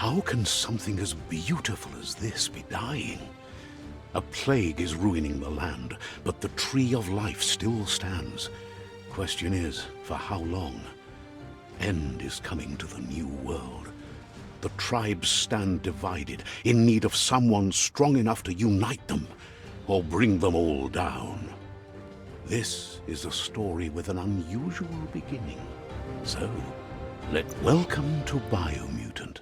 How can something as beautiful as this be dying? A plague is ruining the land, but the tree of life still stands. Question is, for how long? End is coming to the new world. The tribes stand divided, in need of someone strong enough to unite them, or bring them all down. This is a story with an unusual beginning. So, welcome to Biomutant.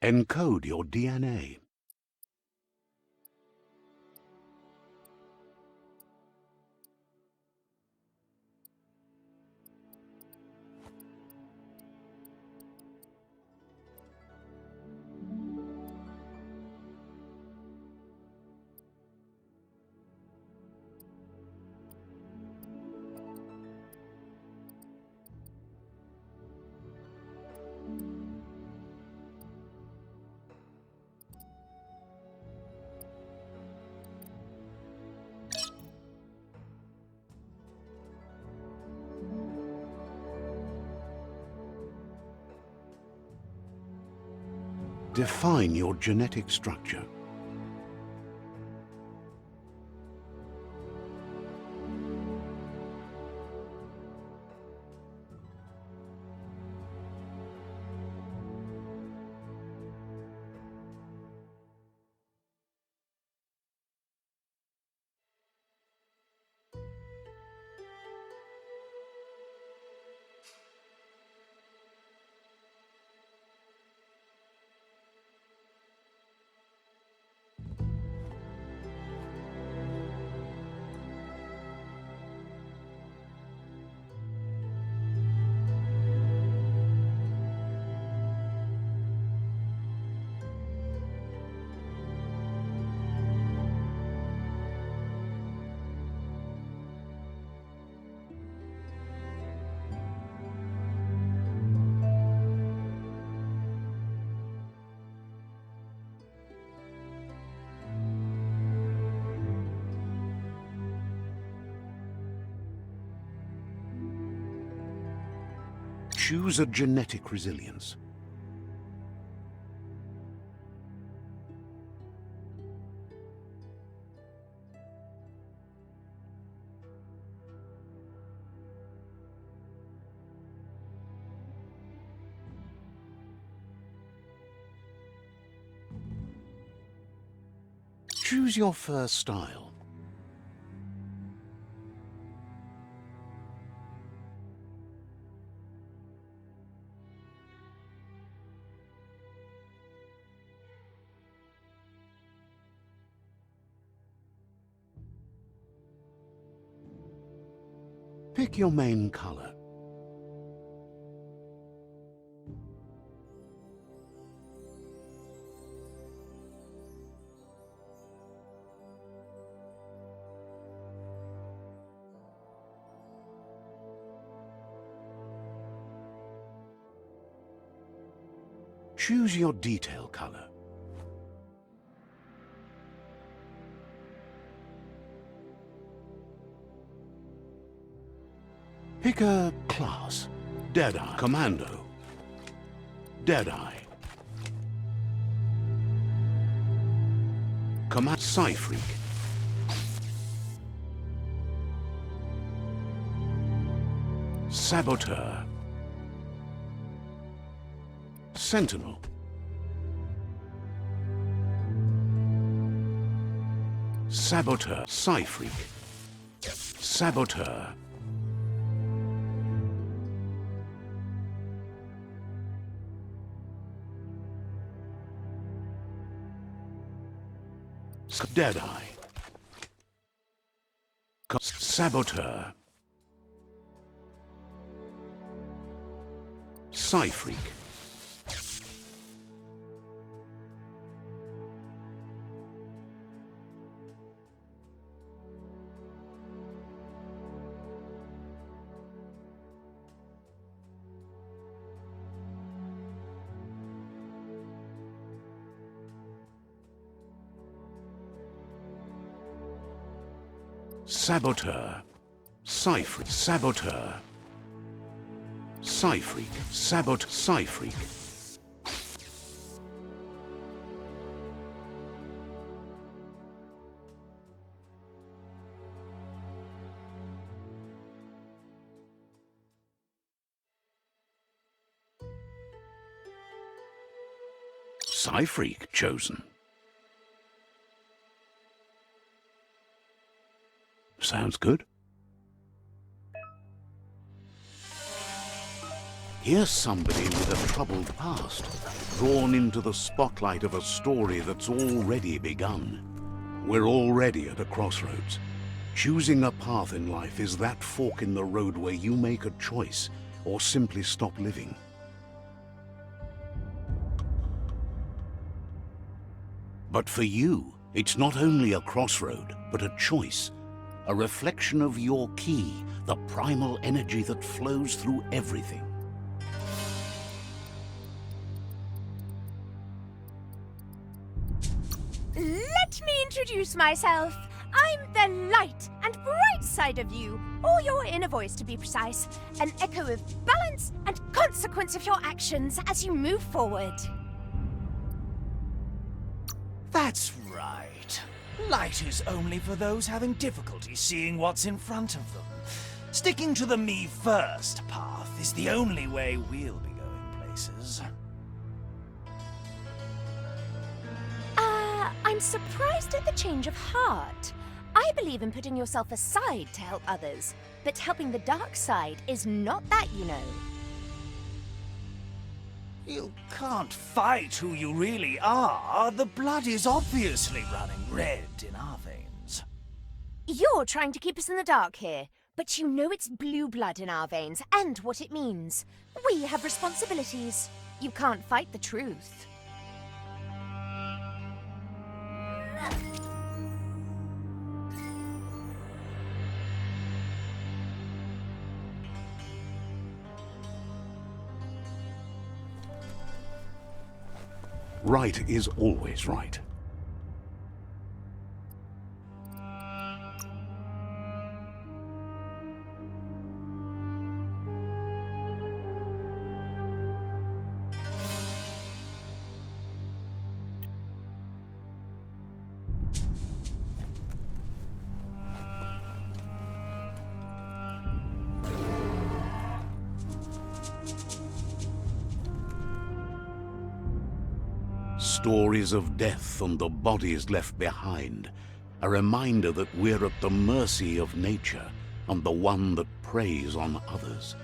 Encode your DNA. Define your genetic structure. Choose a genetic resilience. Choose your fur style. Pick your main color. Choose your detail color. Pick a class. Deadeye. Commando. Deadeye. Psy-Freak. Saboteur. Sentinel. Saboteur. Psy-Freak. Saboteur. Deadeye. Saboteur. Psy-Freak. Saboteur. Psy-Freak. Saboteur. Psy-Freak. Psy-Freak. Psy-Freak chosen. Sounds good. Here's somebody with a troubled past, drawn into the spotlight of a story that's already begun. We're already at a crossroads. Choosing a path in life is that fork in the road where you make a choice or simply stop living. But for you, it's not only a crossroad, but a choice. A reflection of your key, the primal energy that flows through everything. Let me introduce myself. I'm the light and bright side of you, or your inner voice to be precise, an echo of balance and consequence of your actions as you move forward. That's right. Light is only for those having difficulty seeing what's in front of them. Sticking to the me first path is the only way we'll be going places. I'm surprised at the change of heart. I believe in putting yourself aside to help others, but helping the dark side is not that, you know. You can't fight who you really are. The blood is obviously running red in our veins. You're trying to keep us in the dark here, but you know it's blue blood in our veins and what it means. We have responsibilities. You can't fight the truth. Right is always right. stories of death and the bodies left behind, a reminder that we're at the mercy of nature and the one that preys on others.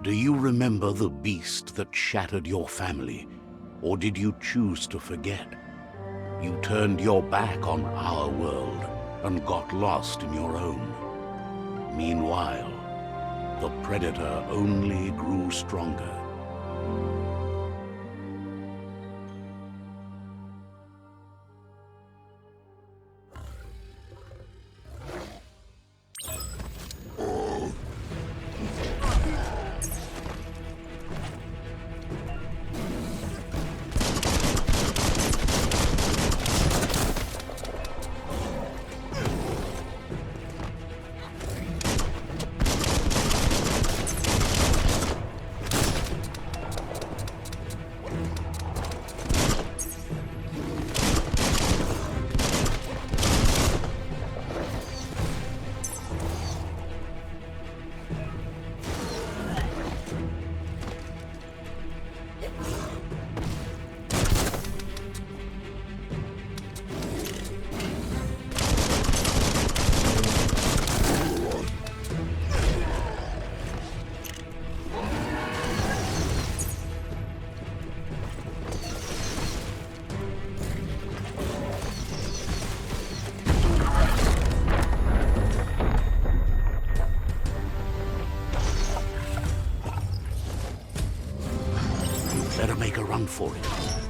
Do you remember the beast that shattered your family, or did you choose to forget? You turned your back on our world and got lost in your own. Meanwhile, the Predator only grew stronger. Better make a run for it.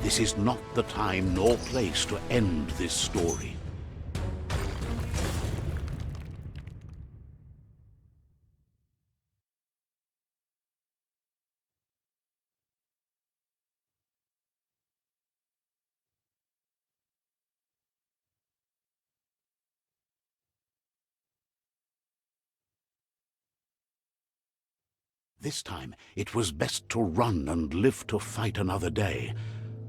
This is not the time nor place to end this story. This time, it was best to run and live to fight another day.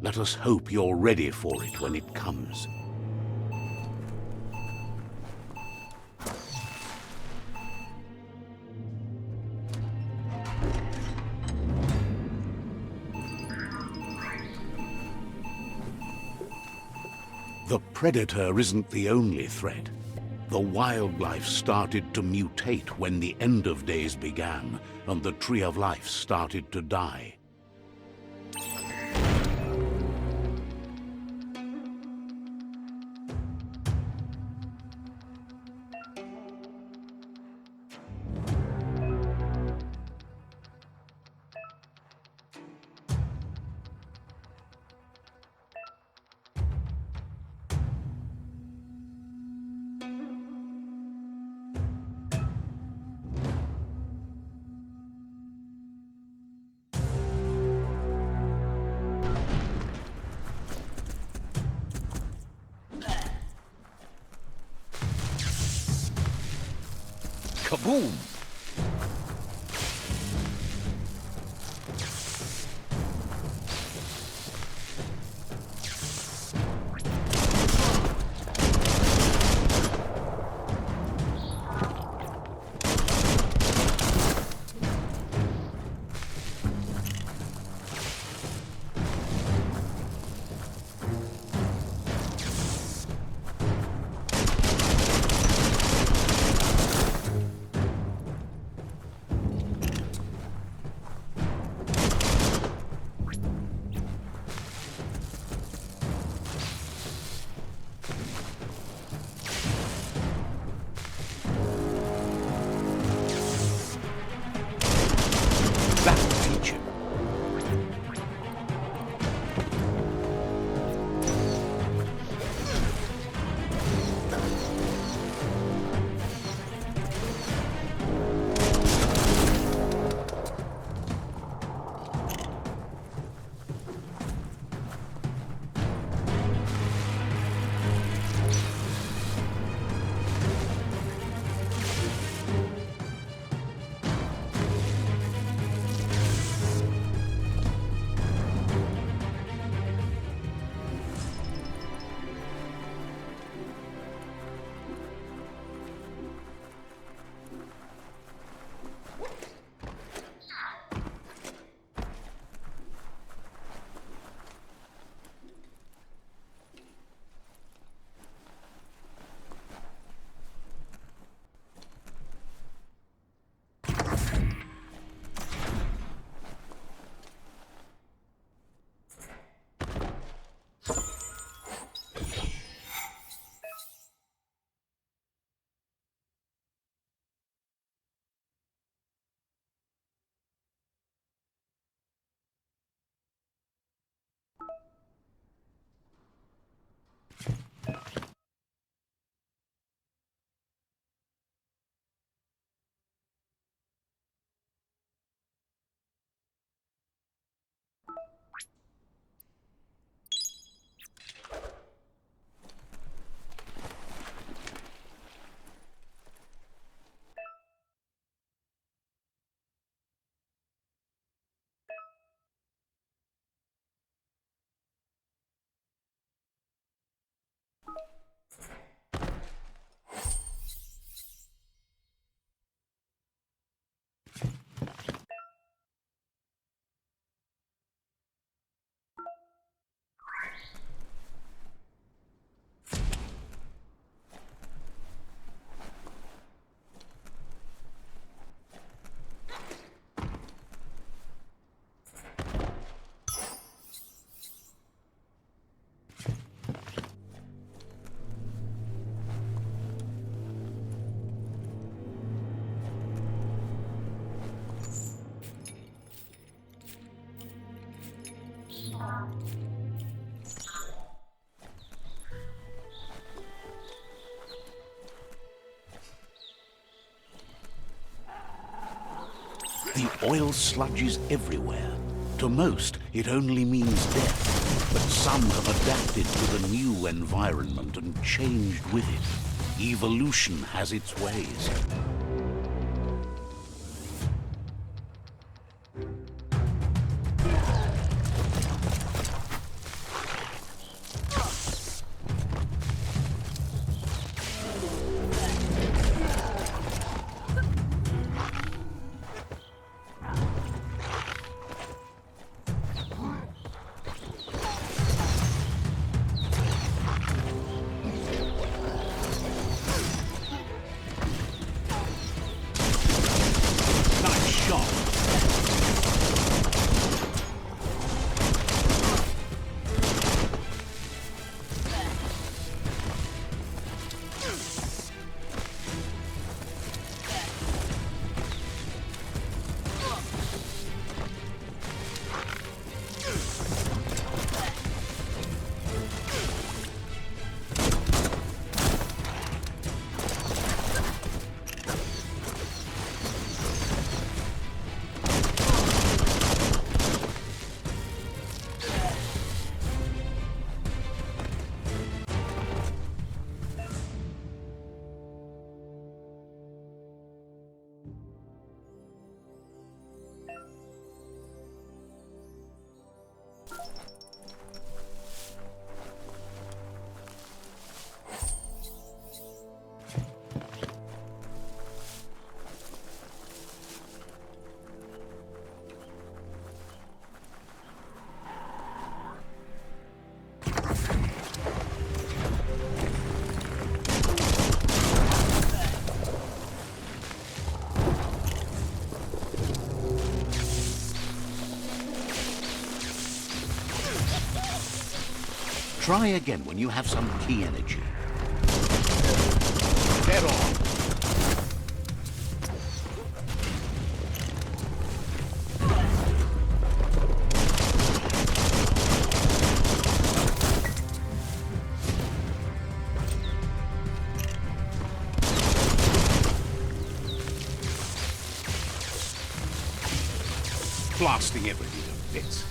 Let us hope you're ready for it when it comes. The Predator isn't the only threat. The wildlife started to mutate when the end of days began, and the Tree of Life started to die. Kaboom! Oil sludges everywhere. To most, it only means death, but some have adapted to the new environment and changed with it. Evolution has its ways. Try again when you have some key energy. Dead on. Blasting everything to bits.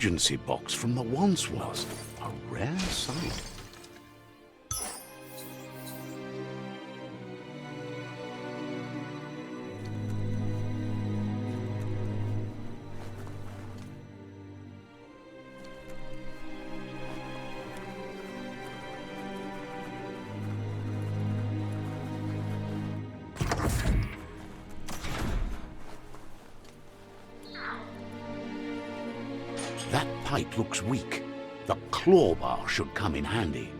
emergency box from the once was. A rare sight. That pipe looks weak. The claw bar should come in handy.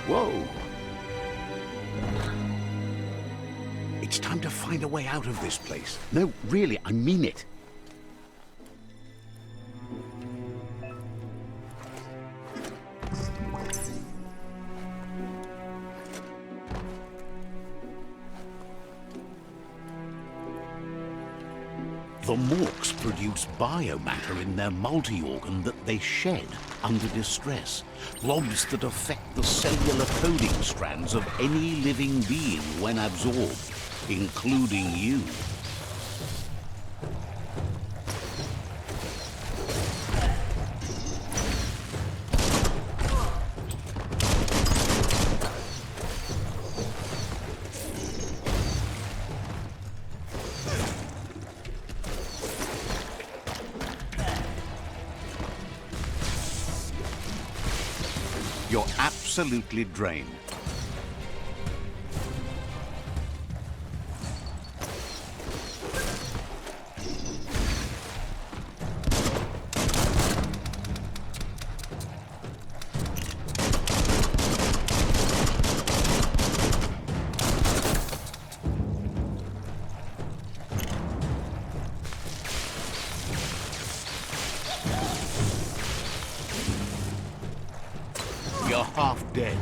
Whoa! It's time to find a way out of this place. No, really, I mean it. The Morks produce biomatter in their multi-organ that they shed under distress. Blobs that affect the cellular coding strands of any living being when absorbed, including you. You're absolutely drained. You're half dead.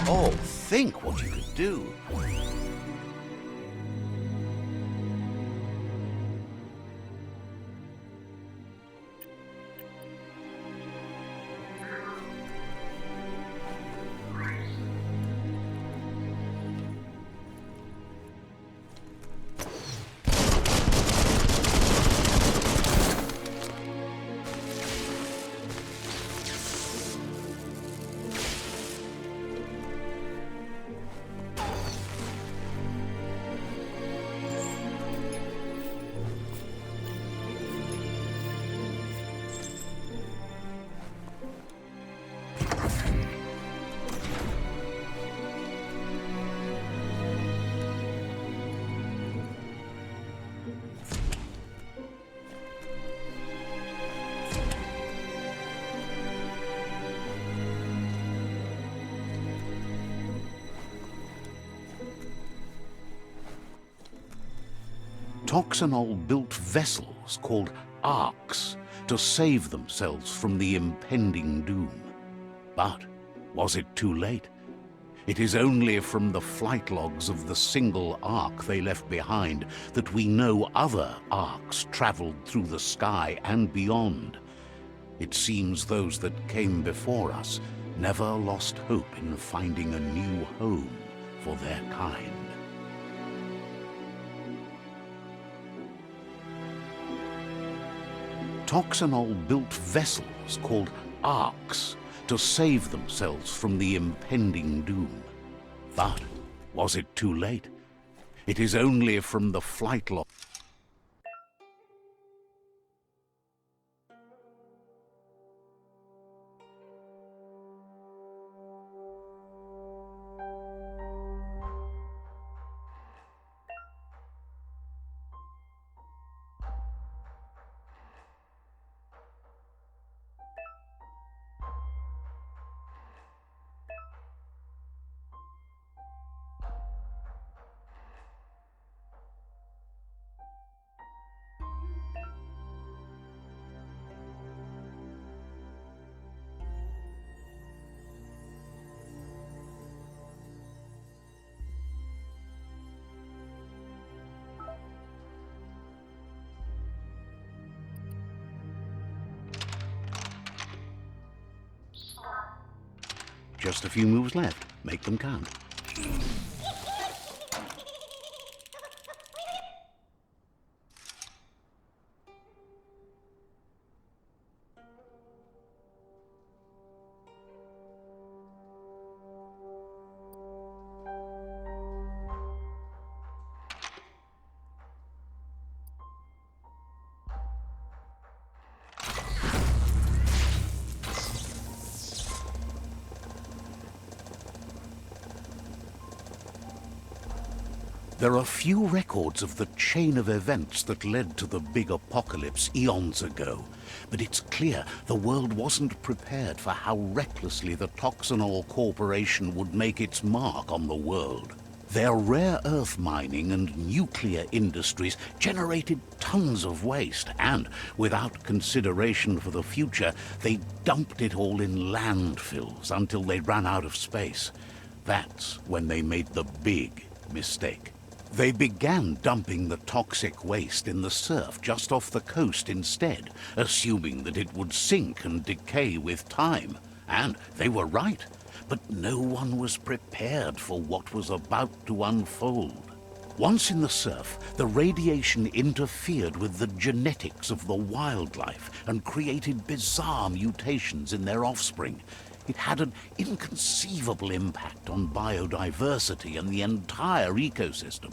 Oh, think what you could do. Toxanol built vessels called arks to save themselves from the impending doom. But was it too late? It is only from the flight logs of the single ark they left behind that we know other arks traveled through the sky and beyond. It seems those that came before us never lost hope in finding a new home for their kind. Toxanol built vessels called arks to save themselves from the impending doom. But was it too late? It is only from the flight log. Just a few moves left. Make them count. There are few records of the chain of events that led to the big apocalypse eons ago, but it's clear the world wasn't prepared for how recklessly the Toxanol Corporation would make its mark on the world. Their rare earth mining and nuclear industries generated tons of waste, and without consideration for the future, they dumped it all in landfills until they ran out of space. That's when they made the big mistake. They began dumping the toxic waste in the surf just off the coast instead, assuming that it would sink and decay with time. And they were right, but no one was prepared for what was about to unfold. Once in the surf, the radiation interfered with the genetics of the wildlife and created bizarre mutations in their offspring. It had an inconceivable impact on biodiversity and the entire ecosystem.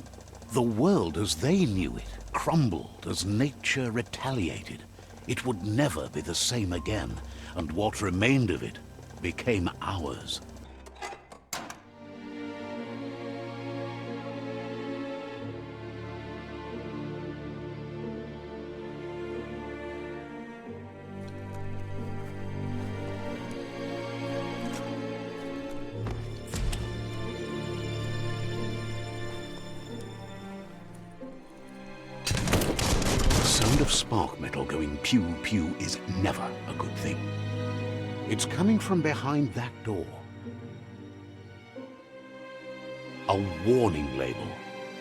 The world as they knew it crumbled as nature retaliated. It would never be the same again, and what remained of it became ours. The sound of spark metal going pew-pew is never a good thing. It's coming from behind that door. A warning label.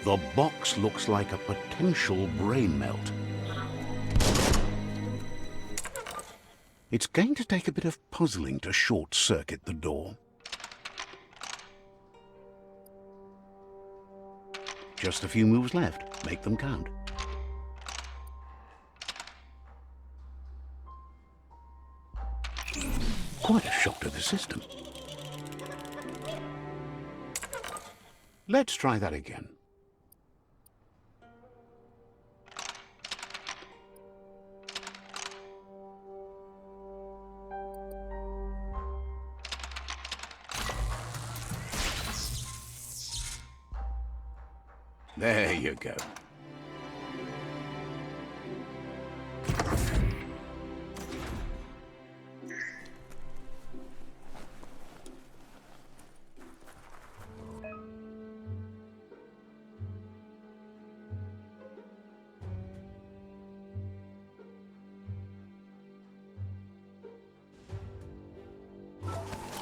The box looks like a potential brain melt. It's going to take a bit of puzzling to short-circuit the door. Just a few moves left. Make them count. Quite a shock to the system. Let's try that again. There you go.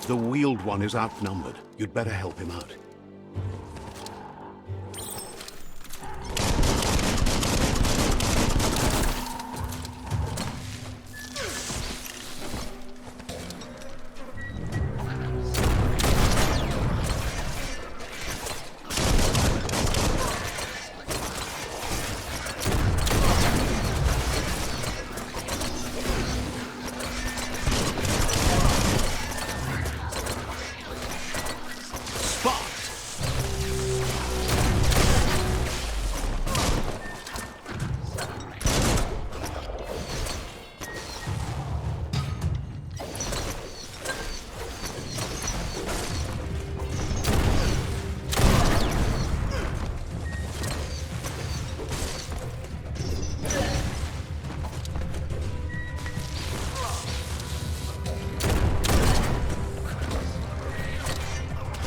The Wheeled One is outnumbered. You'd better help him out.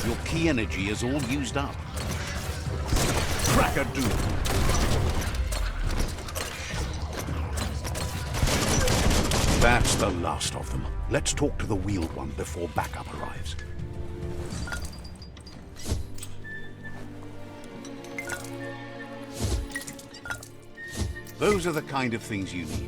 Your key energy is all used up. Crack-a-doodle. That's the last of them. Let's talk to the Wheeled One before backup arrives. Those are the kind of things you need.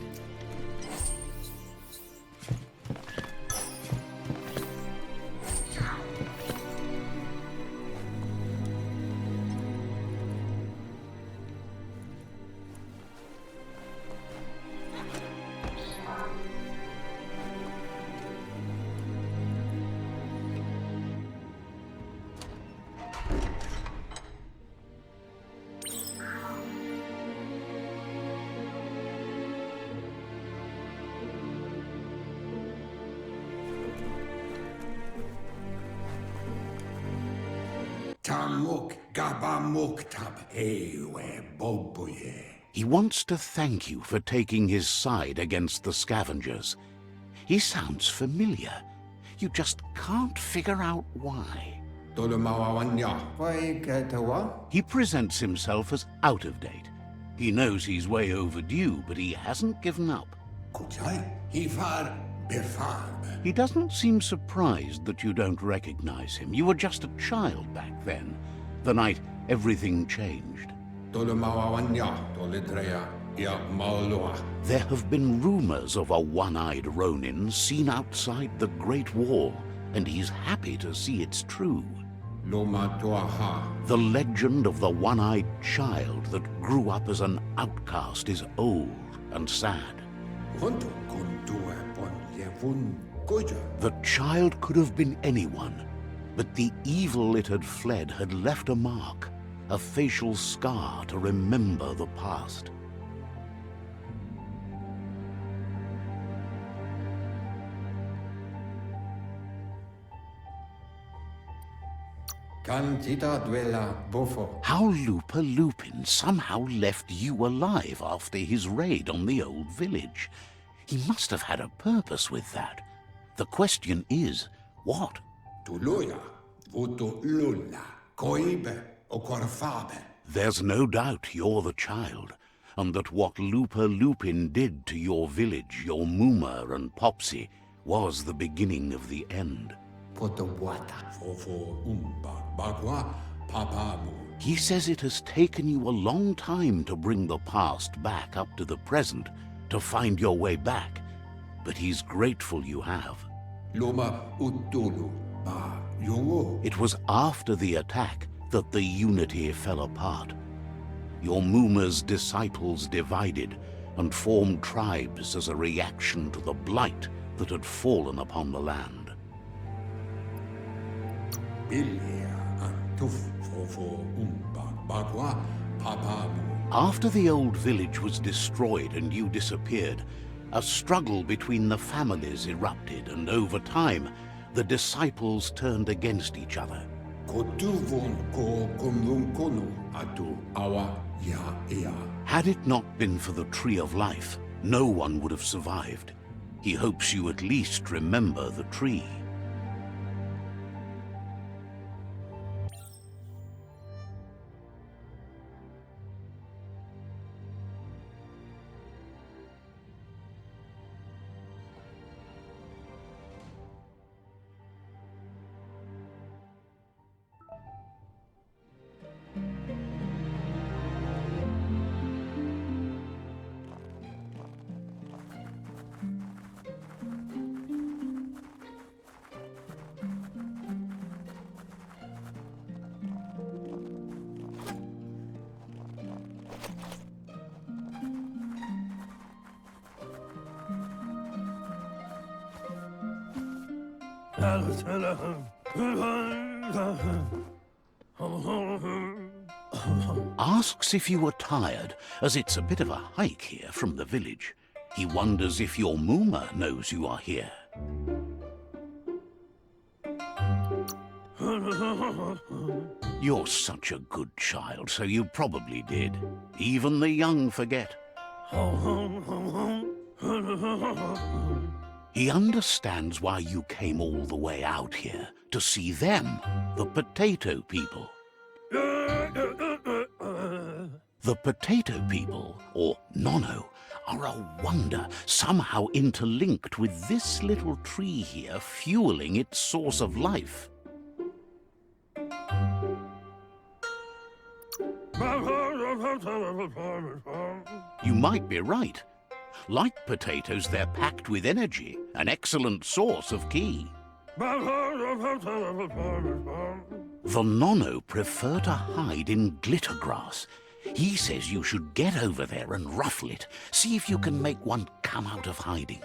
Tamuk gabamuktab ewe bobuye. He wants to thank you for taking his side against the scavengers. He sounds familiar. You just can't figure out why. Tolumawawanya. Why ketawa? He presents himself as out of date. He knows he's way overdue, but he hasn't given up. Kuchai. Hifar befarb. He doesn't seem surprised that you don't recognize him. You were just a child back then, the night everything changed. Tolumawawanya. Tolidreya. Ya maulua. There have been rumors of a one-eyed Ronin seen outside the Great Wall, and he's happy to see it's true. Loma tuaha. The legend of the one-eyed child that grew up as an outcast is old and sad. Honto kundue pon levun goja. The child could have been anyone, but the evil it had fled had left a mark, a facial scar to remember the past. Cantita duela bofo. How Lupa Lupin somehow left you alive after his raid on the old village. He must have had a purpose with that. The question is, what? Tuluya. Vuto lulla. Koibe. Okorfabe. There's no doubt you're the child, and that what Lupa Lupin did to your village, your Muma and Popsy, was the beginning of the end. Potawata. Fofo umba. Bagwa. Papamu. He says it has taken you a long time to bring the past back up to the present, to find your way back, but he's grateful you have. Loma utulu. Ba yungo. It was after the attack that the unity fell apart. Your Muma's disciples divided and formed tribes as a reaction to the blight that had fallen upon the land. Bilia antuf fofo umba. Bagwa. Papamu. After the old village was destroyed and you disappeared, a struggle between the families erupted, and over time, the disciples turned against each other. Kotuvon ko kumlunkonu atu awa ya ea. Had it not been for the Tree of Life, no one would have survived. He hopes you at least remember the tree. Asks if you are tired, as it's a bit of a hike here from the village. He wonders if your Mooma knows you are here. You're such a good child, so you probably did. Even the young forget. He understands why you came all the way out here, to see them, the potato people. The potato people, or Nono, are a wonder, somehow interlinked with this little tree here, fueling its source of life. You might be right. Like potatoes, they're packed with energy, an excellent source of ki. The Nono prefer to hide in glitter grass. He says you should get over there and ruffle it. See if you can make one come out of hiding.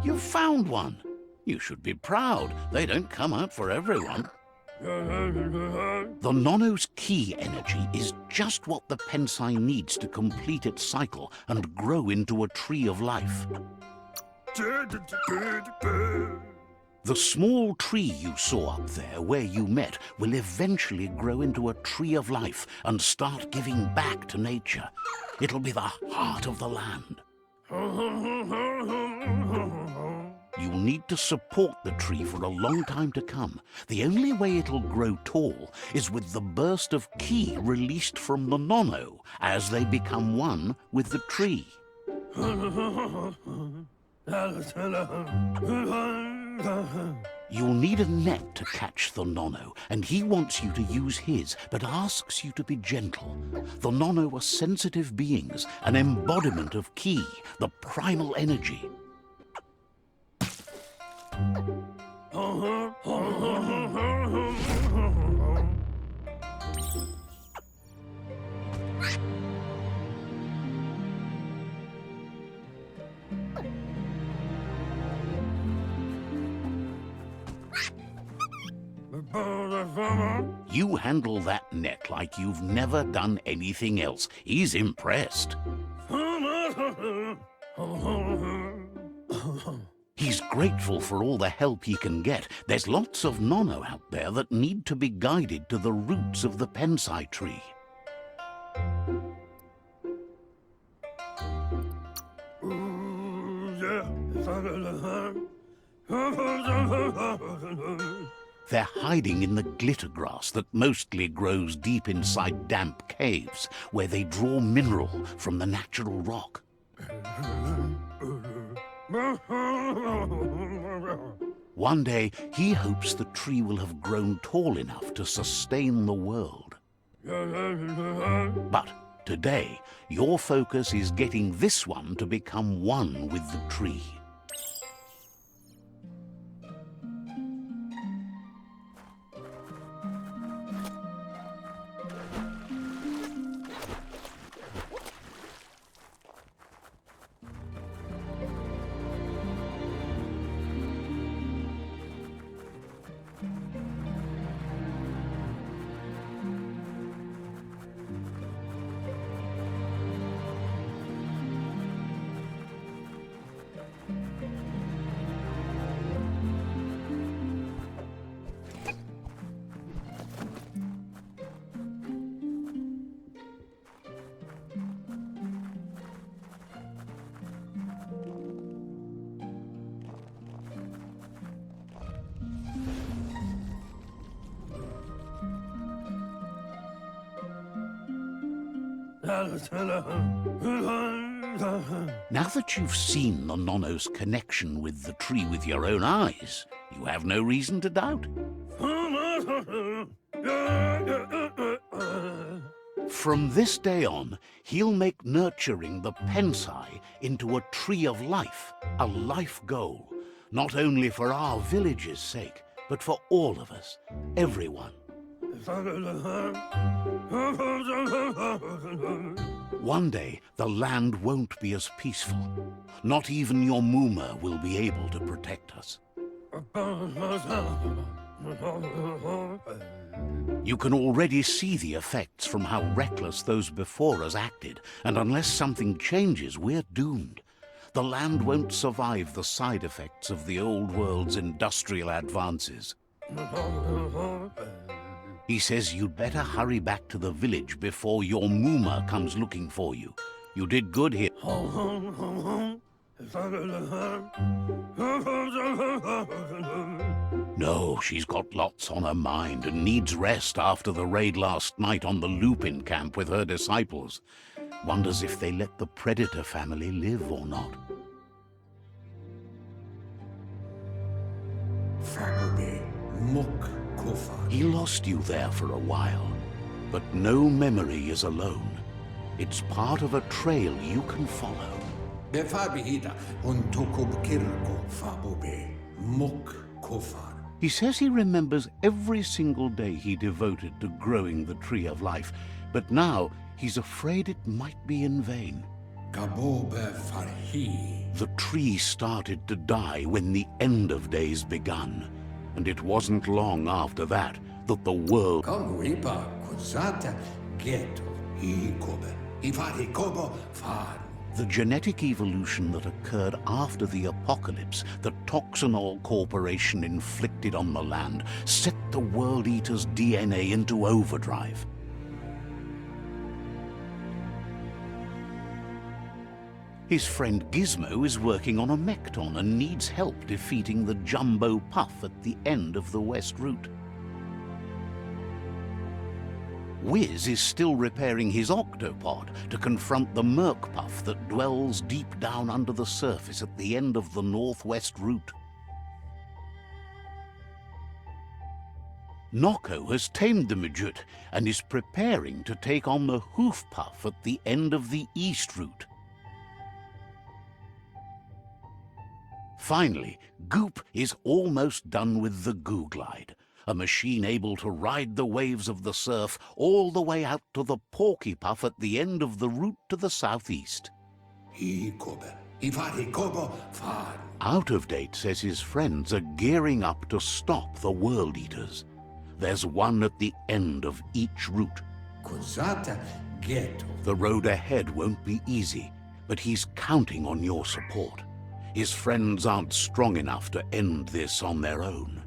You found one. You should be proud. They don't come out for everyone. The Nono's ki energy is just what the Pensai needs to complete its cycle and grow into a tree of life. The small tree you saw up there where you met will eventually grow into a tree of life and start giving back to nature. It'll be the heart of the land. You'll need to support the tree for a long time to come. The only way it'll grow tall is with the burst of ki released from the Nono as they become one with the tree. You'll need a net to catch the Nono, and he wants you to use his, but asks you to be gentle. The Nono are sensitive beings, an embodiment of ki, the primal energy. You handle that net like you've never done anything else. He's impressed. He's grateful for all the help he can get. There's lots of Nono out there that need to be guided to the roots of the Pensai tree. They're hiding in the glitter grass that mostly grows deep inside damp caves, where they draw mineral from the natural rock. One day, he hopes the tree will have grown tall enough to sustain the world. But today, your focus is getting this one to become one with the tree. Now that you've seen the Nonno's connection with the tree with your own eyes, you have no reason to doubt. From this day on, he'll make nurturing the Pensai into a tree of life, a life goal, not only for our village's sake, but for all of us, everyone. One day, the land won't be as peaceful. Not even your Muma will be able to protect us. You can already see the effects from how reckless those before us acted, and unless something changes, we're doomed. The land won't survive the side effects of the old world's industrial advances. He says you'd better hurry back to the village before your Muma comes looking for you. You did good here. No, she's got lots on her mind and needs rest after the raid last night on the Lupin camp with her disciples. Wonders if they let the Predator family live or not. He lost you there for a while, but no memory is alone. It's part of a trail you can follow. He says he remembers every single day he devoted to growing the Tree of Life, but now he's afraid it might be in vain. The tree started to die when the end of days begun, and it wasn't long after that that the world... The genetic evolution that occurred after the apocalypse that Toxanol Corporation inflicted on the land set the World Eater's DNA into overdrive. His friend Gizmo is working on a Mekton and needs help defeating the Jumbo Puff at the end of the West Route. Wiz is still repairing his octopod to confront the Merc Puff that dwells deep down under the surface at the end of the Northwest Route. Nocco has tamed the Midget and is preparing to take on the Hoof Puff at the end of the East Route. Finally, Goop is almost done with the Goo Glide, a machine able to ride the waves of the surf all the way out to the Porky Puff at the end of the route to the southeast. Out of Date says his friends are gearing up to stop the World Eaters. There's one at the end of each route. The road ahead won't be easy, but he's counting on your support. His friends aren't strong enough to end this on their own.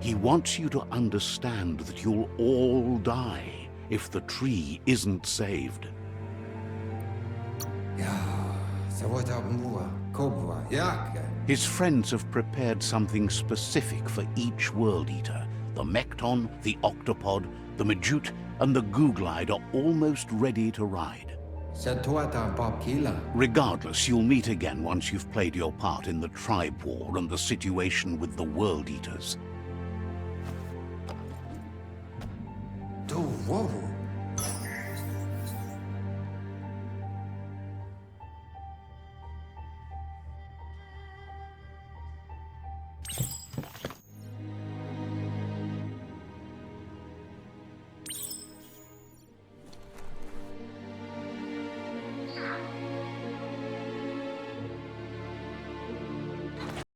He wants you to understand that you'll all die if the tree isn't saved. His friends have prepared something specific for each World Eater. The Mekton, the Octopod, the Majute, and the Goo Glide are almost ready to ride. Regardless, you'll meet again once you've played your part in the tribe war and the situation with the World Eaters.